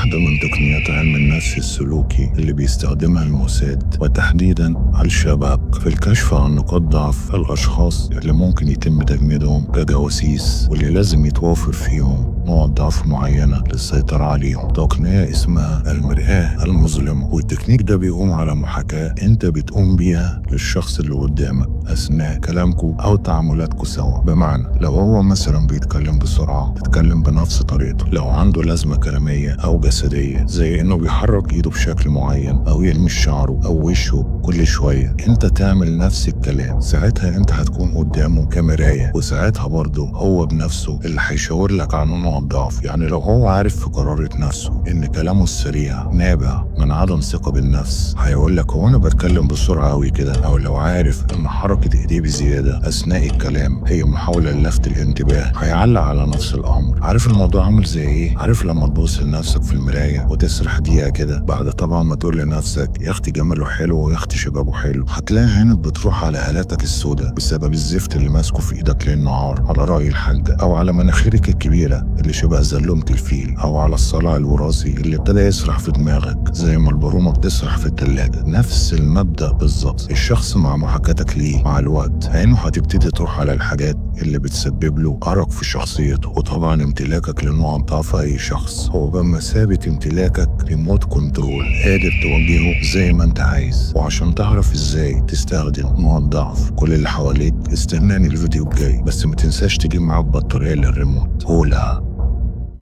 واحدة من تقنيات علم النفس السلوكي اللي بيستخدمها الموساد وتحديدا على الشباب في الكشف عن نقاط ضعف الأشخاص اللي ممكن يتم تجميدهم كجواسيس واللي لازم يتوافر فيهم نوع ضعف معينة للسيطرة عليهم. تقنية اسمها المرآة المظلمة، والتكنيك ده بيقوم على محاكاة انت بتقوم بيها للشخص اللي قدامك أثناء كلامكم أو تعاملاتكم سوا. بمعنى لو هو مثلا بيتكلم بسرعة تتكلم بنفس طريقته، لو عنده لازمة كلامية أو جسدية زي إنه بيحرك إيده بشكل معين أو يلمس شعره أو وشه كل شوية انت تعمل نفس الكلام. ساعتها انت هتكون قدامه كمراية، وساعتها برضه هو بنفسه اللي هيشاور لك عن نوع الضعف. يعني لو هو عارف في قرارة نفسه ان كلامه السريع نابع من عدم ثقة بالنفس هيقول لك هو انا بتكلم بسرعة قوي كده، او لو عارف ان حركة ايديه بزيادة اثناء الكلام هي محاولة للفت الانتباه هيعلق على نفس الامر. عارف الموضوع عامل زي ايه؟ عارف لما تبص لنفسك في المراية وتسرح دقيقة كده بعد طبعا ما تقول لنفسك يا اختي جماله حلو ويا اختي شبابه حلو، هتلاقي عينك بتروح على هالاتك السوداء بسبب الزفت اللي ماسكه في ايدك ليل نهار، على رأي الحاجة، او على مناخيرك الكبيرة اللي شبه زلومة الفيل، او على الصلع الوراثي اللي ابتدى يسرح في دماغك زي ما البرومة بتسرح في التلاجة. نفس المبدأ بالظبط. الشخص مع محاكاتك ليه مع الوقت عينه هتبتدي تروح على الحاجات اللي بتسبب له أرق في شخصيته. وطبعا امتلاكك لنوع ضعف أي شخص هو بمثابة امتلاكك ريموت كنترول، قادر توجهه زي ما انت عايز. وعشان تعرف ازاي تستخدم نوع الضعف كل اللي حواليك استناني الفيديو الجاي، بس ما تنساش تجيب معاك بطارية للريموت. هولا.